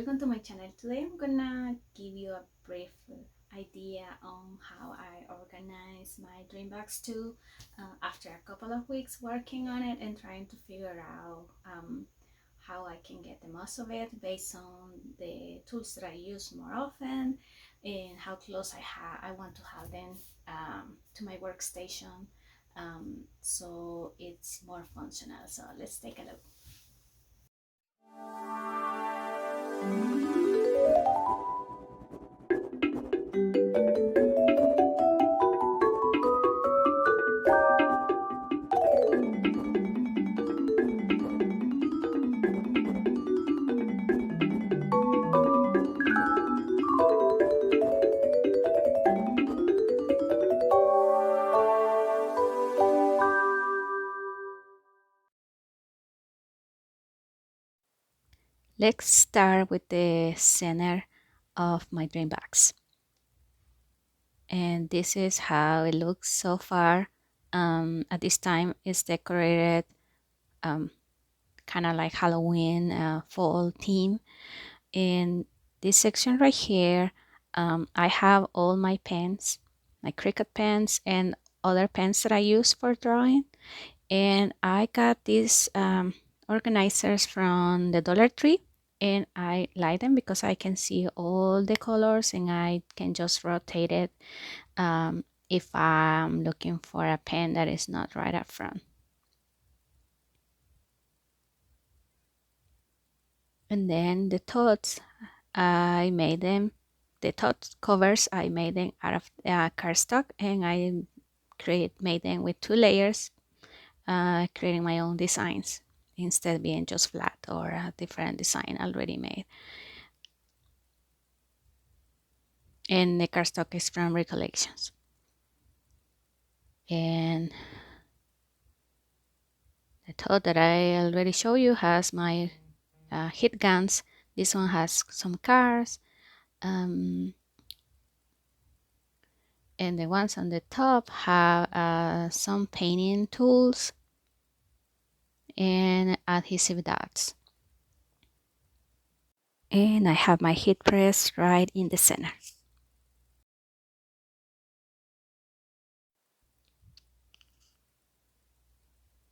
Welcome to my channel. Today I'm gonna give you a brief idea on how I organize my DreamBox 2 after a couple of weeks working on it and trying to figure out how I can get the most of it based on the tools that I use more often and how close I want to have them to my workstation, so it's more functional. So let's take a look. Let's start with the center of my DreamBox. And this is how it looks so far. At this time, it's decorated kind of like Halloween fall theme. In this section right here, I have all my pens, my Cricut pens and other pens that I use for drawing. And I got these organizers from the Dollar Tree, and I like them because I can see all the colors and I can just rotate it if I'm looking for a pen that is not right up front. And then the totes, I made them, the tot covers, I made them out of cardstock, and I made them with 2 layers, creating my own designs instead of being just flat or a different design already made. And the cardstock is from Recollections. And the tote that I already showed you has my heat guns. This one has some cards. And the ones on the top have some painting tools and adhesive dots. And I have my heat press right in the center.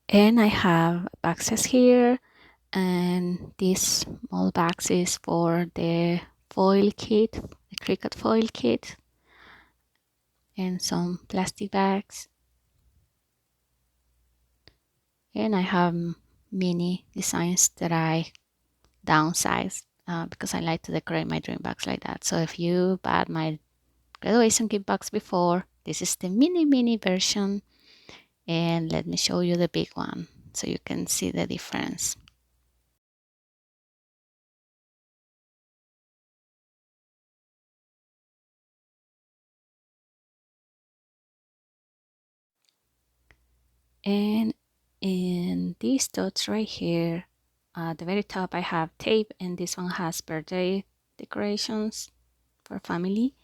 And I have boxes here, and this small box is for the foil kit, the Cricut foil kit, and some plastic bags. And I have mini designs that I downsized because I like to decorate my DreamBox like that. So if you bought my graduation gift box before, this is the mini version, and let me show you the big one so you can see the difference. And in these dots right here, at the very top I have tape, and this one has birthday decorations for family.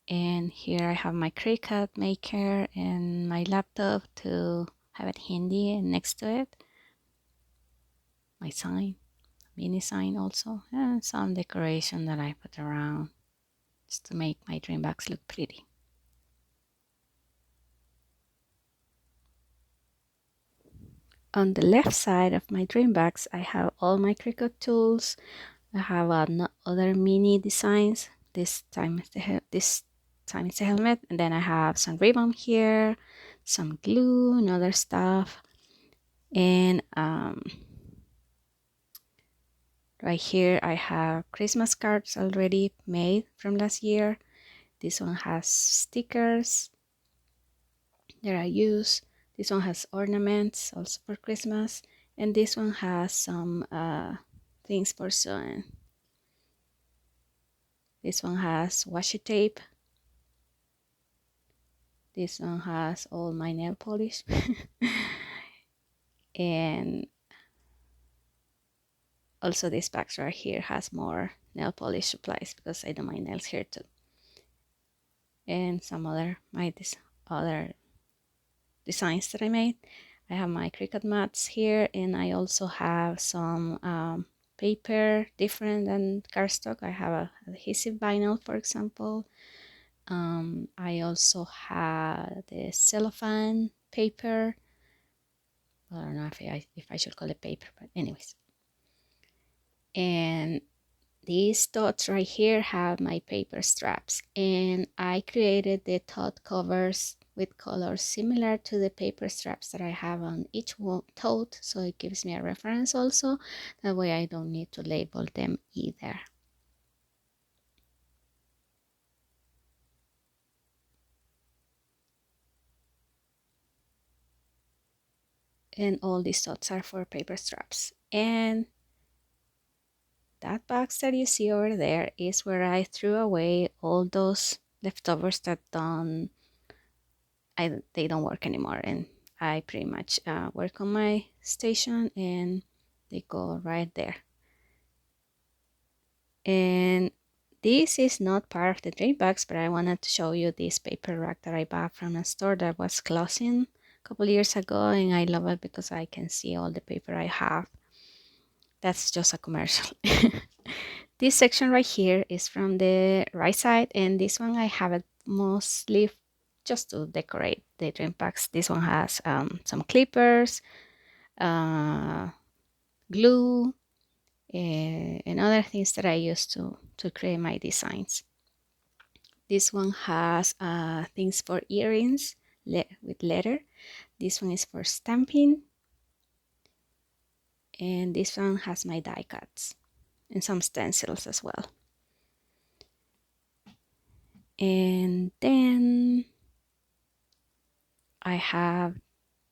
And here I have my Cricut maker and my laptop to have it handy, and next to it my sign, mini sign also, and some decoration that I put around just to make my DreamBox look pretty. On the left side of my DreamBox, I have all my Cricut tools. I have other mini designs. This time it's the helmet, and then I have some ribbon here, some glue and other stuff. And right here I have Christmas cards already made from last year. This one has stickers that I use. This one has ornaments also for Christmas, and this one has some things for sewing. This one has washi tape. This one has all my nail polish. And also this box right here has more nail polish supplies because I do my nails here too. And some other other designs that I made. I have my Cricut mats here, and I also have some paper different than cardstock. I have a adhesive vinyl, for example. I also have the cellophane paper. I don't know if I should call it paper, but anyways. And these dots right here have my paper straps, and I created the tote covers with colors similar to the paper straps that I have on each tote, so it gives me a reference also. That way I don't need to label them either. And all these dots are for paper straps. And that box that you see over there is where I threw away all those leftovers that they don't work anymore, and I pretty much work on my station, and they go right there. And this is not part of the DreamBox, but I wanted to show you this paper rack that I bought from a store that was closing a couple years ago, and I love it because I can see all the paper I have. That's just a commercial. This section right here is from the right side, and this one I have it mostly just to decorate the DreamBox. This one has some clippers, glue, and other things that I use to create my designs. This one has things for earrings with leather. This one is for stamping. And this one has my die cuts and some stencils as well. And then I have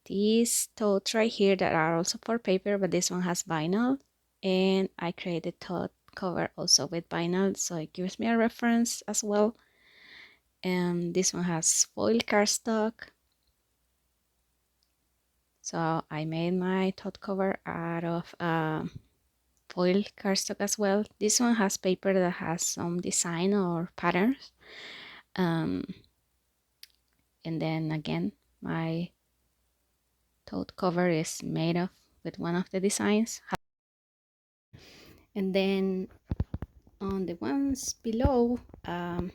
these totes right here that are also for paper, but this one has vinyl. And I created tote cover also with vinyl, so it gives me a reference as well. And this one has foil cardstock. So I made my tote cover out of foil cardstock as well. This one has paper that has some design or patterns. And then again, my tote cover is made of with one of the designs. And then on the ones below, I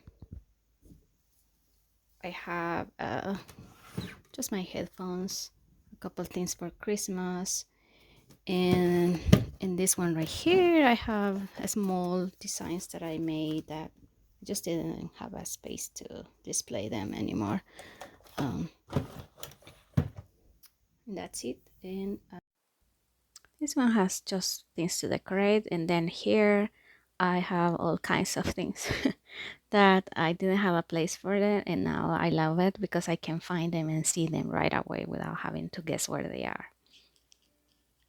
have just my headphones, a couple things for Christmas, and in this one right here I have a small designs that I made that I just didn't have a space to display them anymore. And that's it. And this one has just things to decorate, and then here I have all kinds of things that I didn't have a place for them, and now I love it because I can find them and see them right away without having to guess where they are.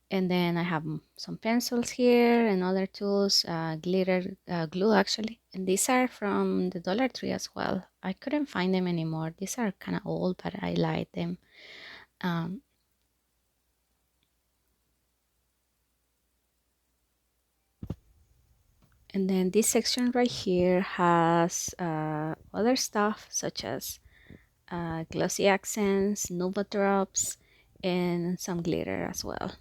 And then I have some pencils here and other tools, glitter glue actually, and these are from the Dollar Tree as well. I couldn't find them anymore. These are kind of old, but I like them. And then this section right here has other stuff such as glossy accents, Nova drops, and some glitter as well.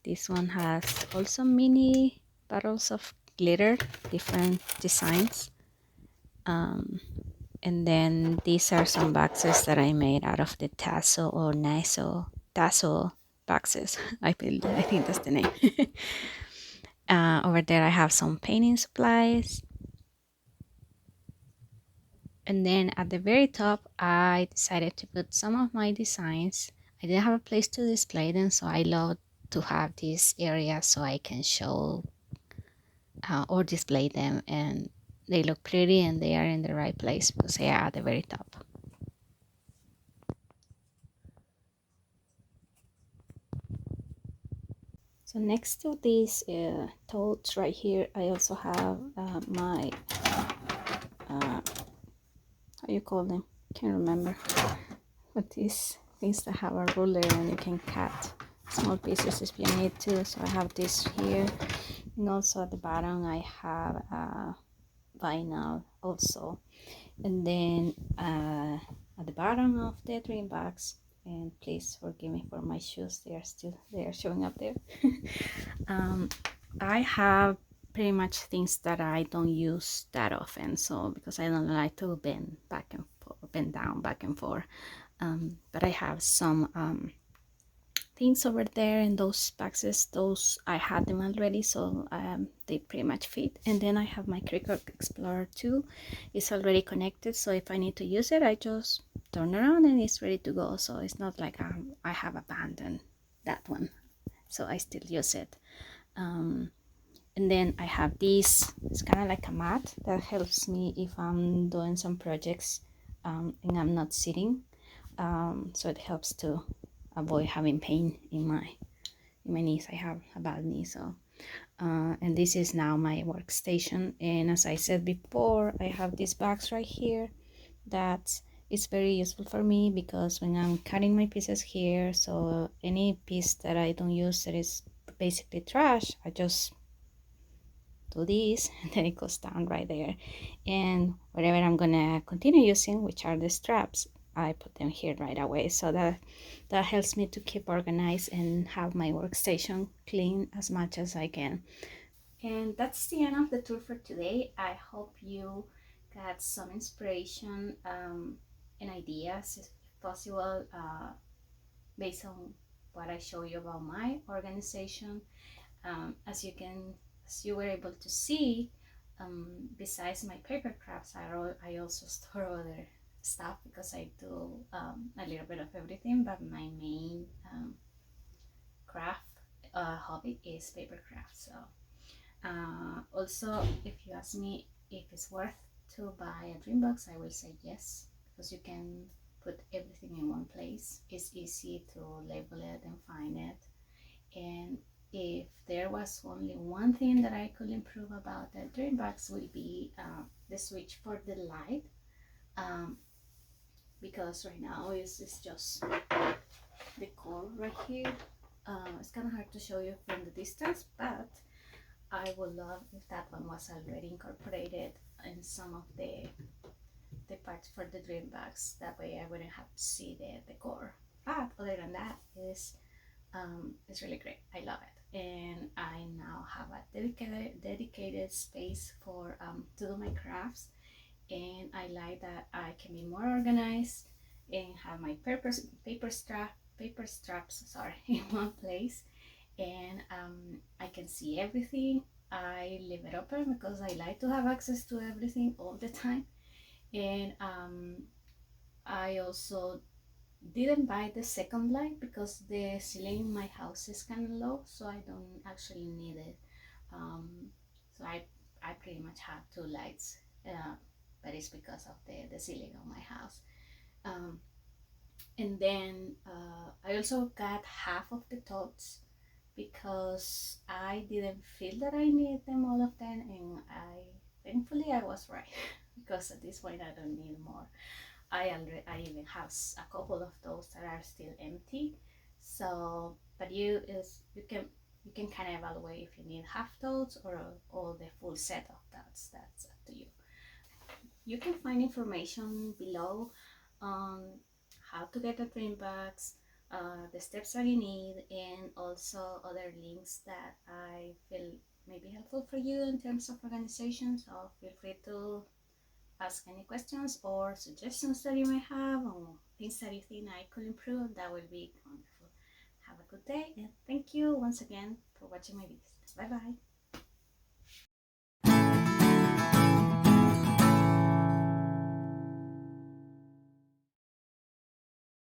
This one has also mini bottles of glitter, different designs. And then these are some boxes that I made out of the tassel or tassel boxes. I think that's the name. Over there I have some painting supplies. And then at the very top, I decided to put some of my designs. I didn't have a place to display them, so I love to have this area so I can show or display them, and they look pretty and they are in the right place because they are at the very top. So next to these totes right here, I also have my how you call them? Can't remember. But these things that have a ruler and you can cut small pieces if you need to. So I have this here, and also at the bottom I have vinyl also. And then at the bottom of the DreamBox and please forgive me for my shoes, they are showing up there. um, I have pretty much things that I don't use that often, so because I don't like to bend back and forth, bend down back and forth. But I have some things over there in those boxes. Those I had them already, so they pretty much fit. And then I have my Cricut Explorer 2. It's already connected, so if I need to use it, I just turn around and it's ready to go. So it's not like I have abandoned that one, so I still use it. And then I have this, it's kind of like a mat that helps me if I'm doing some projects and I'm not sitting. So it helps to avoid having pain in my knees. I have a bad knee, so and this is now my workstation. And as I said before, I have this box right here that is very useful for me, because when I'm cutting my pieces here, so any piece that I don't use that is basically trash, I just do this and then it goes down right there. And whatever I'm gonna continue using, which are the straps, I put them here right away, so that helps me to keep organized and have my workstation clean as much as I can. And that's the end of the tour for today. I hope you got some inspiration and ideas, if possible, based on what I show you about my organization. As you were able to see, besides my paper crafts, I also store other stuff, because I do a little bit of everything, but my main craft hobby is paper craft. So also, if you ask me if it's worth to buy a DreamBox, I will say yes, because you can put everything in one place. It's easy to label it and find it. And if there was only one thing that I could improve about the DreamBox, would be the switch for the light, because right now it's just the core right here. It's kind of hard to show you from the distance, but I would love if that one was already incorporated in some of the parts for the DreamBox. That way I wouldn't have to see the core. But other than that, it's really great. I love it, and I now have a dedicated space for to do my crafts, and I like that I can be more organized and have my paper straps, sorry, in one place, and I can see everything. I leave it open because I like to have access to everything all the time. And I also didn't buy the second light because the ceiling in my house is kind of low, so I don't actually need it. So I pretty much have two lights, but it's because of the ceiling of my house. Um, and then I also got half of the totes because I didn't feel that I needed them, all of them, and thankfully I was right because at this point I don't need more. I even have a couple of those that are still empty. So, but you can kind of evaluate if you need half totes or the full set of totes. That's up to you. You can find information below on how to get a DreamBox, the steps that you need, and also other links that I feel may be helpful for you in terms of organization. So feel free to ask any questions or suggestions that you may have, or things that you think I could improve. That would be wonderful. Have a good day, and thank you once again for watching my videos. Bye bye.